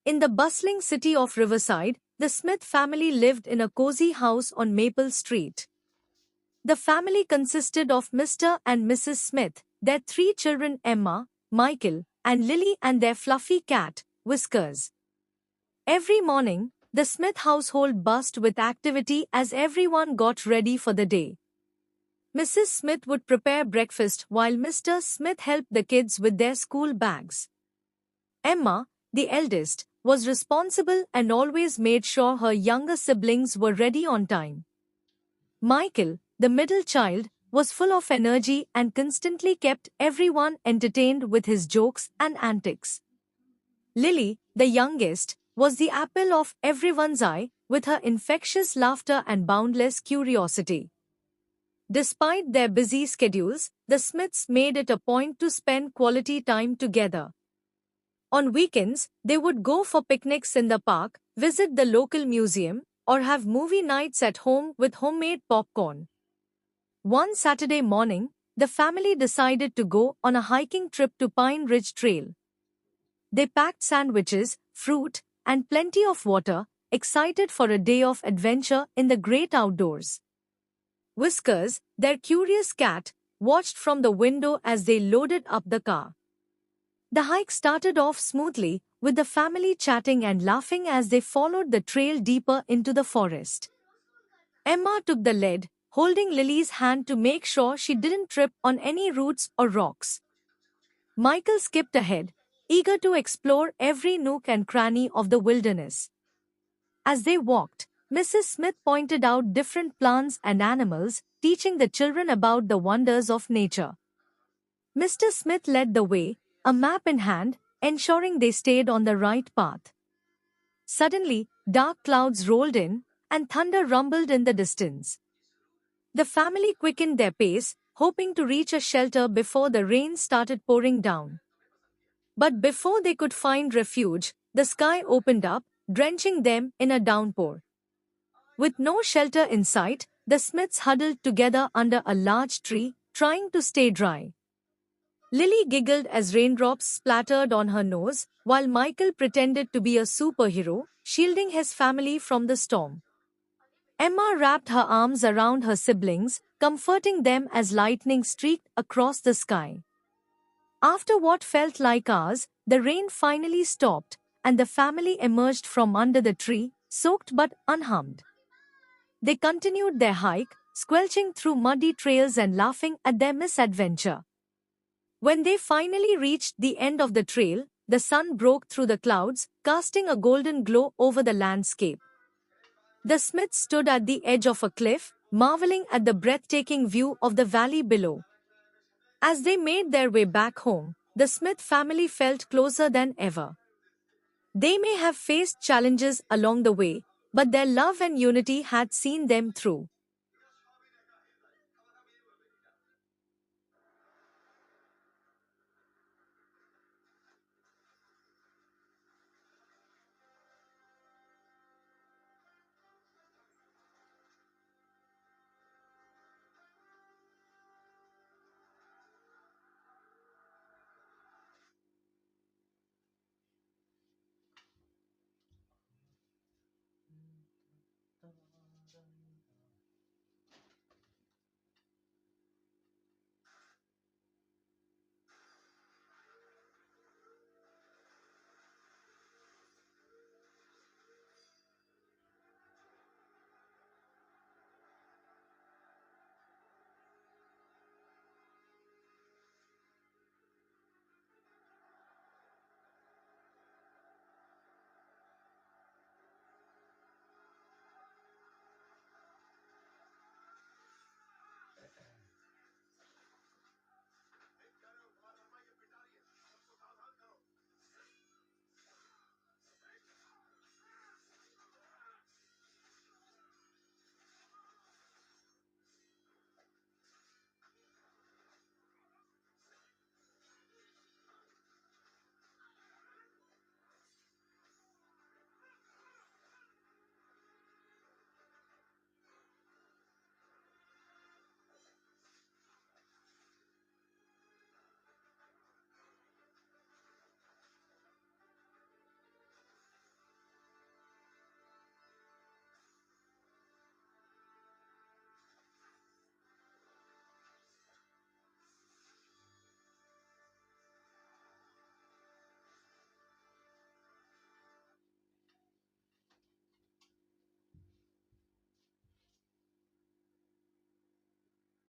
In the bustling city of Riverside, the Smith family lived in a cozy house on Maple Street. The family consisted of Mr. and Mrs. Smith, their three children Emma, Michael, and Lily, and their fluffy cat, Whiskers. Every morning, the Smith household buzzed with activity as everyone got ready for the day. Mrs. Smith would prepare breakfast while Mr. Smith helped the kids with their school bags. Emma, the eldest, was responsible and always made sure her younger siblings were ready on time. Michael, the middle child, was full of energy and constantly kept everyone entertained with his jokes and antics. Lily, the youngest, was the apple of everyone's eye, with her infectious laughter and boundless curiosity. Despite their busy schedules, the Smiths made it a point to spend quality time together. On weekends, they would go for picnics in the park, visit the local museum, or have movie nights at home with homemade popcorn. One Saturday morning, the family decided to go on a hiking trip to Pine Ridge Trail. They packed sandwiches, fruit, and plenty of water, excited for a day of adventure in the great outdoors. Whiskers, their curious cat, watched from the window as they loaded up the car. The hike started off smoothly, with the family chatting and laughing as they followed the trail deeper into the forest. Emma took the lead, holding Lily's hand to make sure she didn't trip on any roots or rocks. Michael skipped ahead, eager to explore every nook and cranny of the wilderness. As they walked, Mrs. Smith pointed out different plants and animals, teaching the children about the wonders of nature. Mr. Smith led the way, a map in hand, ensuring they stayed on the right path. Suddenly, dark clouds rolled in, and thunder rumbled in the distance. The family quickened their pace, hoping to reach a shelter before the rain started pouring down. But before they could find refuge, the sky opened up, drenching them in a downpour. With no shelter in sight, the Smiths huddled together under a large tree, trying to stay dry. Lily giggled as raindrops splattered on her nose, while Michael pretended to be a superhero, shielding his family from the storm. Emma wrapped her arms around her siblings, comforting them as lightning streaked across the sky. After what felt like hours, the rain finally stopped, and the family emerged from under the tree, soaked but unharmed. They continued their hike, squelching through muddy trails and laughing at their misadventure. When they finally reached the end of the trail, the sun broke through the clouds, casting a golden glow over the landscape. The Smiths stood at the edge of a cliff, marveling at the breathtaking view of the valley below. As they made their way back home, the Smith family felt closer than ever. They may have faced challenges along the way, but their love and unity had seen them through.